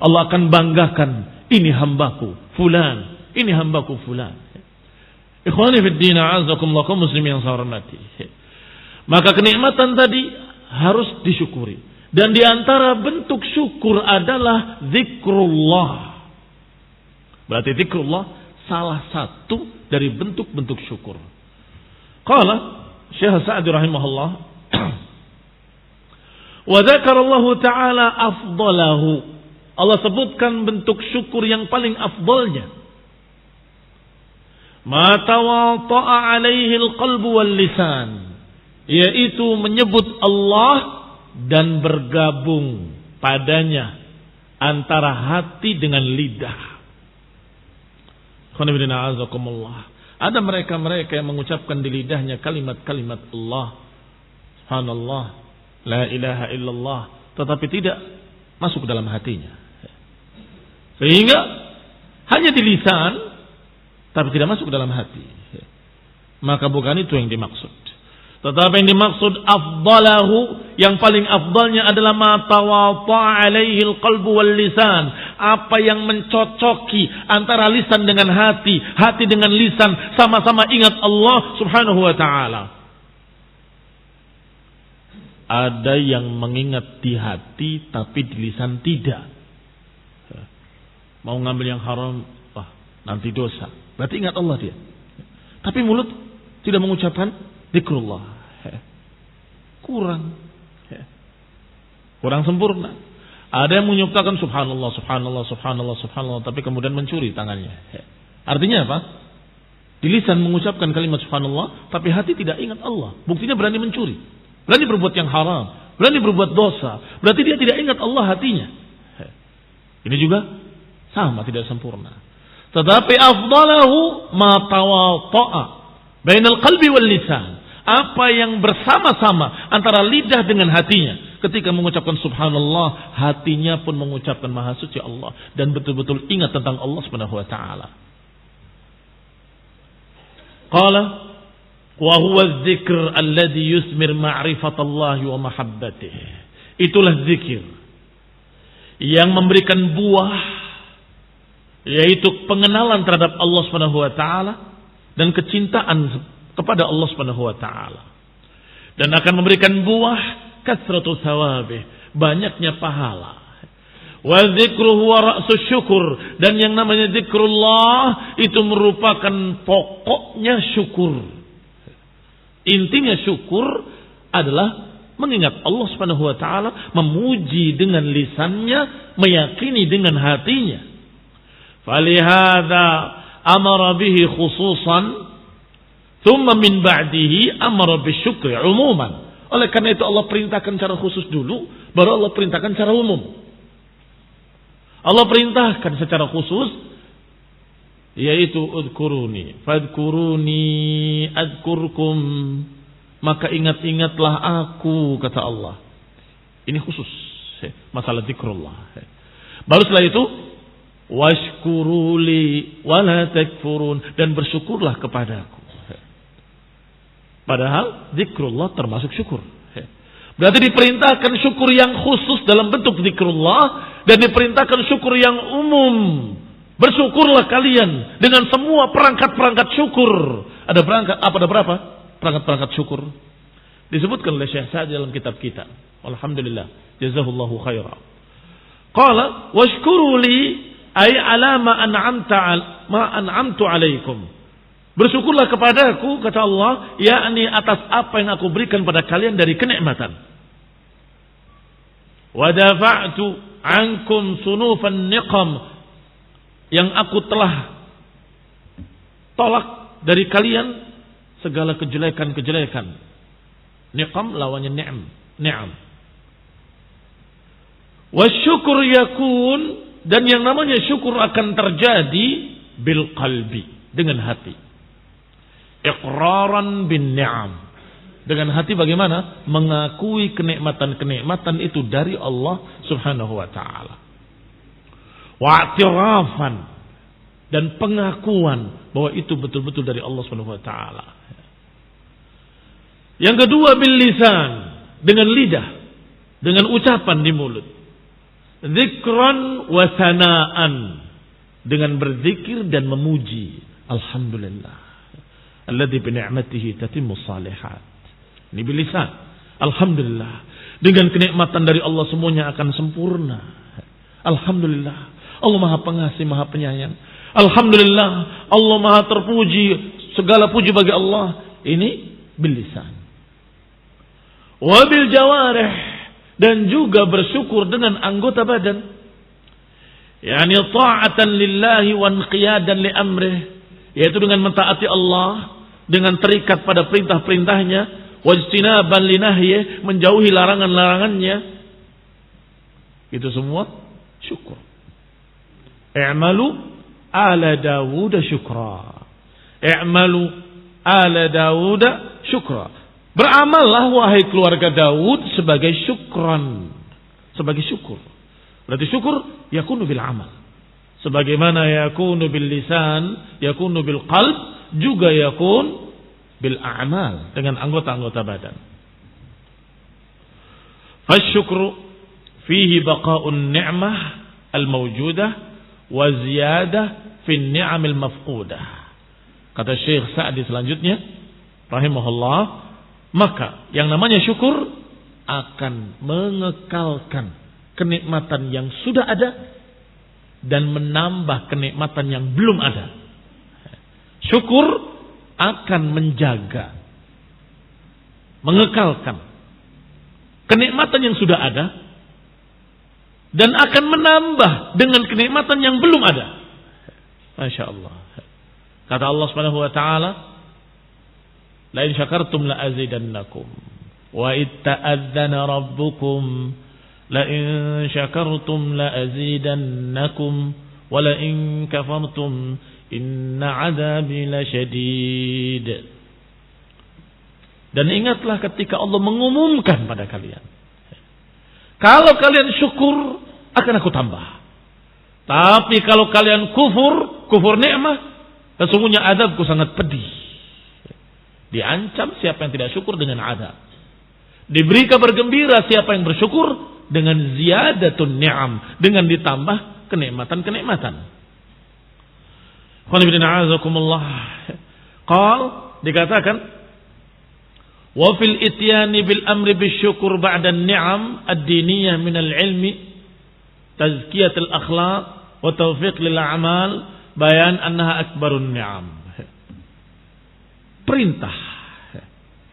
Allah akan banggakan, ini hambaku fulan, ini hambaku fulan. Ikhwani fid din, a'azakumullah, kaum muslimin yang saya hormati. Maka kenikmatan tadi harus disyukuri. Dan di antara bentuk syukur adalah zikrullah. Berarti zikrullah salah satu dari bentuk-bentuk syukur. Qala Syekh Sa'di rahimahullah, wa dzakarallahu ta'ala afdalahu. Allah sebutkan bentuk syukur yang paling afdalnya. Ma tawata'a alaihi al-qalbu wal lisan, yaitu menyebut Allah dan bergabung padanya antara hati dengan lidah. Ada mereka-mereka yang mengucapkan di lidahnya kalimat-kalimat Allah, subhanallah, la ilaha illallah, tetapi tidak masuk ke dalam hatinya. Sehingga hanya di lisan, tapi tidak masuk ke dalam hati. Maka bukan itu yang dimaksud. Tetapi yang dimaksud afdalahu, yang paling afdalnya adalah ma tawata alaihi alqalbu wal lisan, apa yang mencocoki antara lisan dengan hati, hati dengan lisan, sama-sama ingat Allah Subhanahu wa taala. Ada yang mengingat di hati tapi di lisan tidak. Mau ngambil yang haram, wah nanti dosa, berarti ingat Allah dia. Tapi mulut tidak mengucapkan zikrullah. Kurang sempurna. Ada yang menyebutkan subhanallah, subhanallah, subhanallah, subhanallah, tapi kemudian mencuri tangannya. Artinya apa? Di lisan mengucapkan kalimat subhanallah, tapi hati tidak ingat Allah. Buktinya berani mencuri, berani berbuat yang haram, berani berbuat dosa. Berarti dia tidak ingat Allah hatinya. Ini juga sama, tidak sempurna. Tetapi afdalahu ma tawata'a bainal qalbi wal lisan, apa yang bersama-sama antara lidah dengan hatinya. Ketika mengucapkan subhanallah, hatinya pun mengucapkan maha suci Allah dan betul-betul ingat tentang Allah Subhanahu wa taala. Qala wa huwa adh-dzikr alladhi yusmir ma'rifatallahi wa mahabbatih. Itulah zikir yang memberikan buah, yaitu pengenalan terhadap Allah Subhanahu wa taala dan kecintaan kepada Allah Subhanahu wa taala, dan akan memberikan buah kasratu thawabih, banyaknya pahala. Wa dzikru huwa ra'sus syukur, dan yang namanya zikrullah itu merupakan pokoknya syukur. Intinya syukur adalah mengingat Allah Subhanahu wa taala, memuji dengan lisannya, meyakini dengan hatinya. Falihada amara bihi khususan, thumma min ba'dihi amara bisyukri umuman. Oleh karena itu Allah perintahkan secara khusus dulu, baru Allah perintahkan secara umum. Allah perintahkan secara khusus, yaitu udkuruni fadkuruni adkurkum, maka ingat-ingatlah aku, kata Allah. Ini khusus masalah zikrullah. Baru setelah itu washkuruli wala takfurun, dan bersyukurlah kepadaku. Padahal zikrullah termasuk syukur. Berarti diperintahkan syukur yang khusus dalam bentuk zikrullah dan diperintahkan syukur yang umum. Bersyukurlah kalian dengan semua perangkat-perangkat syukur. Ada berapa perangkat-perangkat syukur? Disebutkan oleh Syekh Sa'di dalam kitab kita. Alhamdulillah, jazahullahu khaira. Qala washkuru li ay ala ma an'amtu alaikum. Bersyukurlah kepadaku, kata Allah, yakni atas apa yang aku berikan pada kalian dari kenikmatan. Wa dafa'tu ankum sunufan niqam, yang aku telah tolak dari kalian segala kejelekan-kejelekan. Niqam lawannya ni'am. Wa syukur yakun, dan yang namanya syukur akan terjadi bil qalbi, dengan hati. Iqraran bin ni'am, dengan hati bagaimana? Mengakui kenikmatan-kenikmatan itu dari Allah Subhanahu wa taala. Wa'tirafan, dan pengakuan bahwa itu betul-betul dari Allah Subhanahu wa taala. Yang kedua bil lisan, dengan lidah, dengan ucapan di mulut. Dzikran wa sanaan, dengan berzikir dan memuji. Alhamdulillah alladzi bi ni'matihi tatimmu shalihat. Ini bil lisan. Alhamdulillah, dengan kenikmatan dari Allah semuanya akan sempurna. Alhamdulillah, Allah Maha Pengasih, Maha Penyayang. Alhamdulillah, Allah Maha terpuji, segala puji bagi Allah. Ini bil lisan. Wa bil jawarih, dan juga bersyukur dengan anggota badan. Yani ta'atan lillahi wa inqiyadan li amrih, yaitu dengan mentaati Allah, dengan terikat pada perintah-perintahnya, wajtinaban li nahyih, menjauhi larangan-larangannya. Itu semua syukur. I'malu ala Dawud syukra. I'malu ala Dawud syukra. Beramallah wahai keluarga Daud sebagai syukran, sebagai syukur. Berarti syukur yakunu bil amal. Sebagaimana yakunu bil lisan, yakunu bil qalb, juga yakun bil a'mal, dengan anggota-anggota badan. Fasyukru fihi baqa'un ni'mah al-mawjudah wa ziyadah fi ni'amil mafqudah. Kata Syekh Sa'di selanjutnya rahimahullah, maka yang namanya syukur akan mengekalkan kenikmatan yang sudah ada dan menambah kenikmatan yang belum ada. Syukur akan menjaga, mengekalkan kenikmatan yang sudah ada dan akan menambah dengan kenikmatan yang belum ada. Masya Allah. Kata Allah Subhanahu wa taala, la in syakartum la azidannakum wa itta'adzana rabbukum la in syakartum la azidannakum wa la in kafartum inna adzabi lasyadid. Dan ingatlah ketika Allah mengumumkan pada kalian, kalau kalian syukur akan aku tambah. Tapi kalau kalian kufur nikmah, sesungguhnya azabku sangat pedih. Diancam siapa yang tidak syukur dengan azab. Diberi kabar gembira siapa yang bersyukur dengan ziyadatun ni'am, dengan ditambah kenikmatan-kenikmatan. Qal, dikatakan wa fil ityani bil amri bisyukur ba'da an-ni'am ad-diniyah min al-ilmi tazkiyat al-akhlaq wa tawfiq lil a'mal bayan annaha akbarun ni'am. Perintah.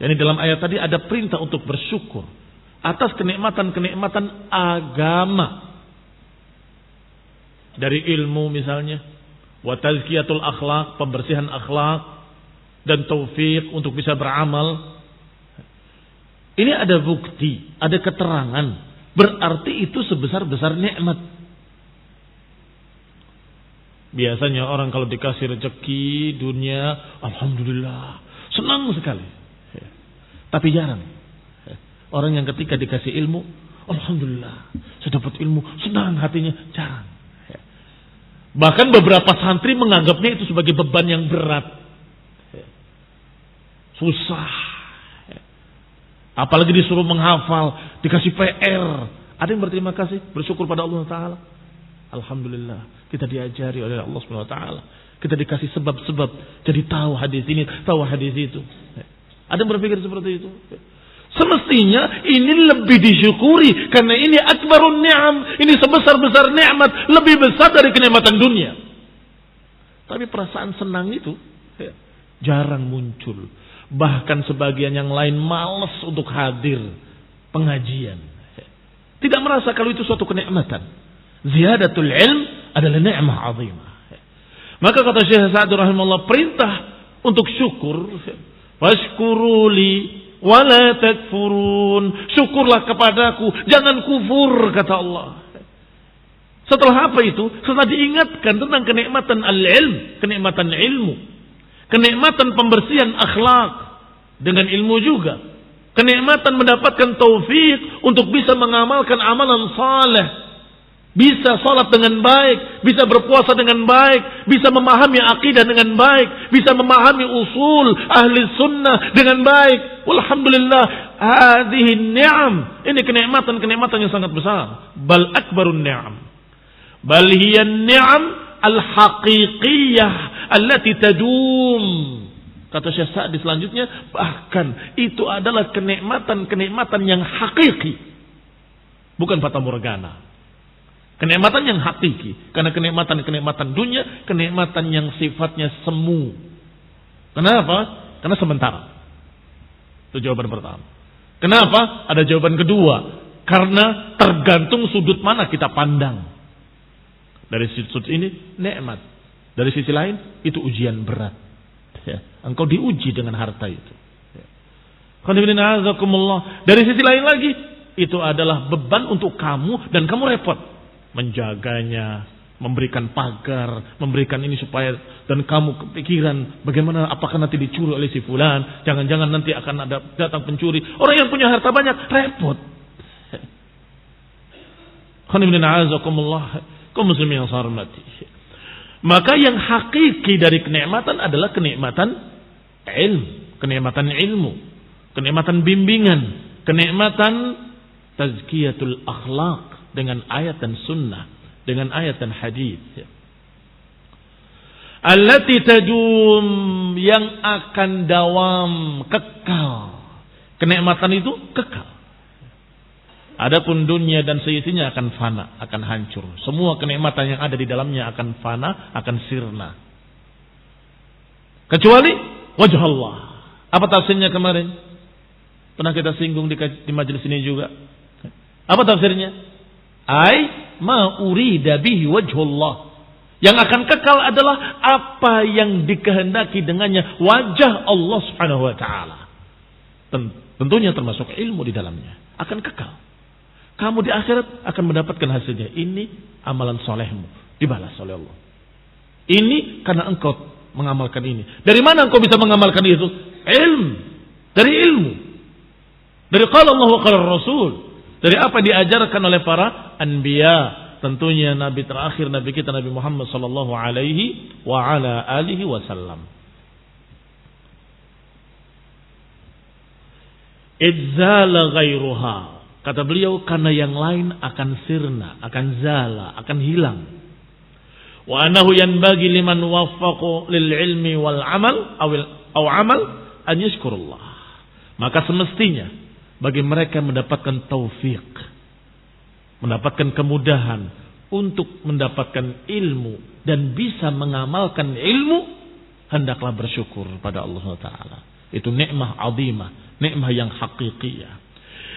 Yani dalam ayat tadi ada perintah untuk bersyukur atas kenikmatan-kenikmatan agama. Dari ilmu misalnya, wa tazkiyatul akhlaq, pembersihan akhlak, dan taufik untuk bisa beramal. Ini ada bukti, ada keterangan, berarti itu sebesar-besar nikmat. Biasanya orang kalau dikasih rezeki dunia, alhamdulillah, senang sekali. Tapi jarang orang yang ketika dikasih ilmu, alhamdulillah, saya dapat ilmu, senang hatinya, jarang. Bahkan beberapa santri menganggapnya itu sebagai beban yang berat. Susah. Apalagi disuruh menghafal, dikasih PR. Ada yang berterima kasih, bersyukur pada Allah Ta'ala? Alhamdulillah, kita diajari oleh Allah Subhanahu Wa Ta'ala. Kita dikasih sebab-sebab, jadi tahu hadis ini, tahu hadis itu. Ada yang berpikir seperti itu? Semestinya ini lebih disyukuri, karena ini akbarun ni'am, ini sebesar-besar nikmat, lebih besar dari kenikmatan dunia. Tapi perasaan senang itu jarang muncul. Bahkan sebagian yang lain malas untuk hadir pengajian. Tidak merasa kalau itu suatu kenikmatan. Ziyadatul ilm adalah ni'mah azimah. Maka kata Syekh Sa'di rahimahullah, perintah untuk syukur. Washkuruli wala takfurun. Syukurlah kepadaku, jangan kufur, kata Allah. Setelah apa itu? Setelah diingatkan tentang kenikmatan al-ilm, kenikmatan ilmu, kenikmatan pembersihan akhlak dengan ilmu juga, kenikmatan mendapatkan taufik untuk bisa mengamalkan amalan saleh, bisa salat dengan baik, bisa berpuasa dengan baik, bisa memahami akidah dengan baik, bisa memahami usul ahli sunnah dengan baik. Walhamdulillah, hadhihi ni'am. Ini kenikmatan-kenikmatan yang sangat besar. Bal akbarun ni'am. Bal hiya ni'am al-haqiqiyah allati tadum. Kata Syekh Sa'di selanjutnya, bahkan itu adalah kenikmatan-kenikmatan yang hakiki. Bukan fata morgana. Kenikmatan yang hakiki. Karena kenikmatan-kenikmatan dunia, kenikmatan yang sifatnya semu. Kenapa? Karena sementara. Itu jawaban pertama. Kenapa? Ada jawaban kedua. Karena tergantung sudut mana kita pandang. Dari sudut ini, nikmat. Dari sisi lain, itu ujian berat. Ya. Engkau diuji dengan harta itu. Ya. Dari sisi lain lagi, itu adalah beban untuk kamu dan kamu repot menjaganya, memberikan pagar, memberikan ini supaya, dan kamu kepikiran bagaimana, apakah nanti dicuri oleh si fulan, jangan-jangan nanti akan ada datang pencuri. Orang yang punya harta banyak repot. Kaum muslimin yang saya hormati. Maka yang hakiki dari kenikmatan adalah kenikmatan ilmu, kenikmatan ilmu, kenikmatan bimbingan, kenikmatan tazkiyatul akhlak dengan ayat dan sunnah, dengan ayat dan hadis. Allati tadum, yang akan dawam, kekal. Kenikmatan itu kekal. Adapun dunia dan seisinya akan fana, akan hancur. Semua kenikmatan yang ada di dalamnya akan fana, akan sirna. Kecuali wajah Allah. Apa tafsirnya kemarin? Pernah kita singgung di majelis ini juga. Apa tafsirnya? Ai ma urida bihi wajhullah. Yang akan kekal adalah apa yang dikehendaki dengannya wajah Allah Subhanahu wa taala. Tentunya termasuk ilmu di dalamnya. Akan kekal. Kamu di akhirat akan mendapatkan hasilnya. Ini amalan solehmu, dibalas oleh Allah. Ini karena engkau mengamalkan ini. Dari mana engkau bisa mengamalkan itu? Ilmu. Dari ilmu. Dari qala Allah wa qala Rasul. Dari apa diajarkan oleh para anbiya. Tentunya Nabi terakhir, Nabi kita Nabi Muhammad sallallahu alaihi wa ala alihi wasallam. Idzala ghairuha. Kata beliau, karena yang lain akan sirna, akan zala, akan hilang. Wa anahu yanbaghi liman waffaqu lil ilmi wal amal aw amal an yashkurullah. Maka semestinya bagi mereka mendapatkan taufik, mendapatkan kemudahan untuk mendapatkan ilmu dan bisa mengamalkan ilmu, hendaklah bersyukur pada Allah Taala. Itu nikmah azimah, nikmah yang hakikiyah.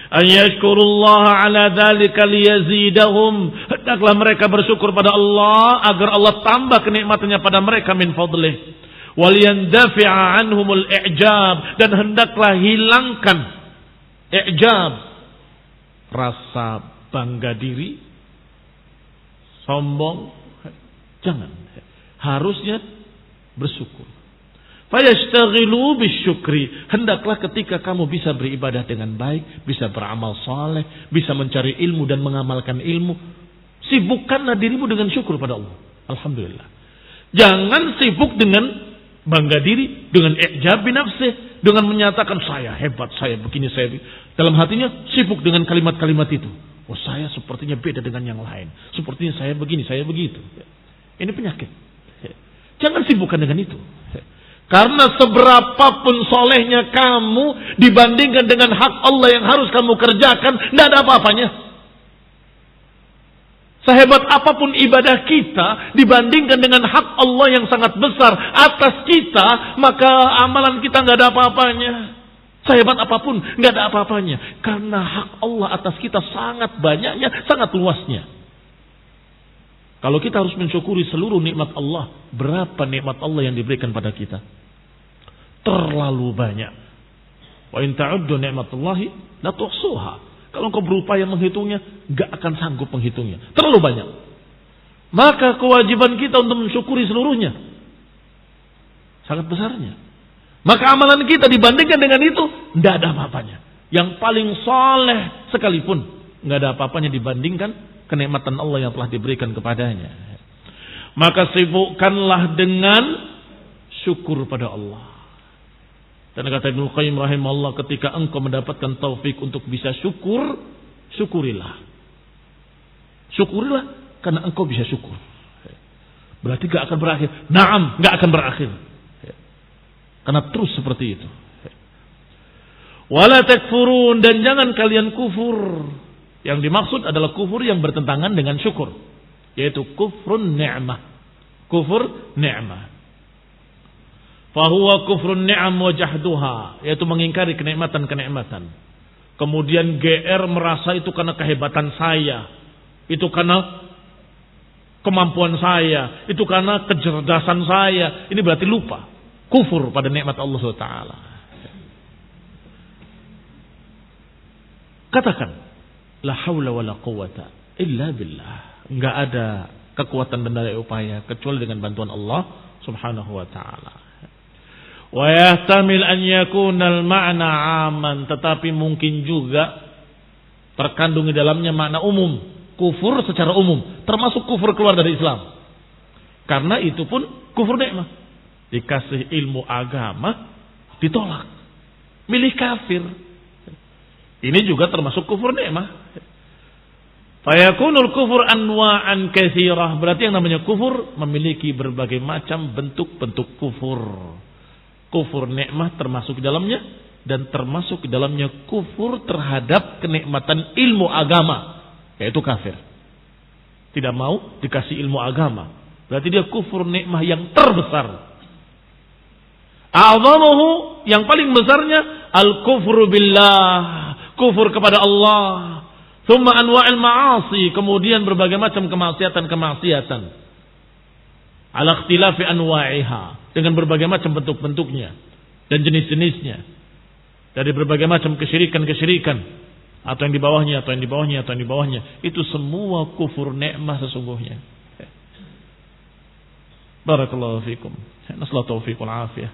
An yashkurullaha ala dzalika liyazidahum. Hendaklah mereka bersyukur pada Allah agar Allah tambah kenikmatannya pada mereka min fadlih. Wal yandafi'a anhumul i'jab, dan hendaklah hilangkan i'jab, rasa bangga diri, sombong. Jangan. Harusnya bersyukur. Fayashtaghilu bisyukri. Hendaklah ketika kamu bisa beribadah dengan baik, bisa beramal saleh, bisa mencari ilmu dan mengamalkan ilmu, sibukkanlah dirimu dengan syukur pada Allah. Alhamdulillah. Jangan sibuk dengan Bangga diri dengan i'jab bi nafsih, dengan menyatakan saya hebat, saya begini, saya begini. Dalam hatinya sibuk dengan kalimat-kalimat itu. Oh, saya sepertinya beda dengan yang lain. Sepertinya saya begini, saya begitu. Ini penyakit. Jangan sibukkan dengan itu. Karena seberapapun solehnya kamu dibandingkan dengan hak Allah yang harus kamu kerjakan, tidak ada apa-apanya. Sehebat apapun ibadah kita dibandingkan dengan hak Allah yang sangat besar atas kita, maka amalan kita nggak ada apa-apanya. Sehebat apapun nggak ada apa-apanya. Karena hak Allah atas kita sangat banyaknya, sangat luasnya. Kalau kita harus mensyukuri seluruh nikmat Allah, berapa nikmat Allah yang diberikan pada kita? Terlalu banyak. Wa in ta'uddu ni'matallahi la tuhsuha. Kalau engkau berupaya menghitungnya, enggak akan sanggup menghitungnya. Terlalu banyak. Maka kewajiban kita untuk mensyukuri seluruhnya sangat besarnya. Maka amalan kita dibandingkan dengan itu enggak ada apa-apanya. Yang paling saleh sekalipun enggak ada apa-apanya dibandingkan kenikmatan Allah yang telah diberikan kepadanya. Maka sibukkanlah dengan syukur pada Allah. Dan kata Ibnu Qayyim rahimahullah, ketika engkau mendapatkan taufik untuk bisa syukur, syukurilah. Syukurilah karena engkau bisa syukur. Berarti gak akan berakhir. Naam, gak akan berakhir. Karena terus seperti itu. Wala takfurun, dan jangan kalian kufur. Yang dimaksud adalah kufur yang bertentangan dengan syukur, yaitu kufrun ni'mah. Kufur ni'mah. Fahuwa kufrun ni'am wa jahduha, yaitu mengingkari kenikmatan-kenikmatan. Kemudian GR merasa itu karena kehebatan saya, itu karena kemampuan saya, itu karena kecerdasan saya. Ini berarti lupa, kufur pada nikmat Allah SWT. Katakan, la haula wa la quwata illa billah. Enggak ada kekuatan dan daya upaya kecuali dengan bantuan Allah Subhanahu wa taala. Wa yahtamil an yakuna al-ma'na 'aman, tetapi mungkin juga terkandung di dalamnya makna umum, kufur secara umum, termasuk kufur keluar dari Islam. Karena itu pun kufur nikmah. Dikasih ilmu agama ditolak, milih kafir. Ini juga termasuk kufur nikmah. Fayakunul kufur anwa'an katsirah. Berarti yang namanya kufur memiliki berbagai macam bentuk-bentuk kufur. Kufur nikmah termasuk di dalamnya, dan termasuk di dalamnya kufur terhadap kenikmatan ilmu agama, yaitu kafir. Tidak mau dikasih ilmu agama, berarti dia kufur nikmah yang terbesar. A'zamuhu, yang paling besarnya al-kufru billah, kufur kepada Allah. Tsumma anwa'il ma'asi, kemudian berbagai macam kemaksiatan-kemaksiatan. Ala ikhtilafi anwa'iha, dengan berbagai macam bentuk-bentuknya dan jenis-jenisnya. Dari berbagai macam kesyirikan-kesyirikan, atau yang di bawahnya, atau yang di bawahnya, atau yang di bawahnya. Itu semua kufur nikmah sesungguhnya. Barakallahu fikum. Nasallahu taufiq wal afiyah.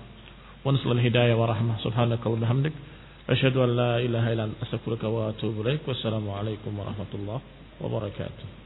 Wa nasallahu hidayah wa rahmah. Subhanaka wa bihamdik. Asyhadu an la ilaha illa anta astaghfiruka wa atubu ilaik. Wassalamu alaikum warahmatullahi wabarakatuh.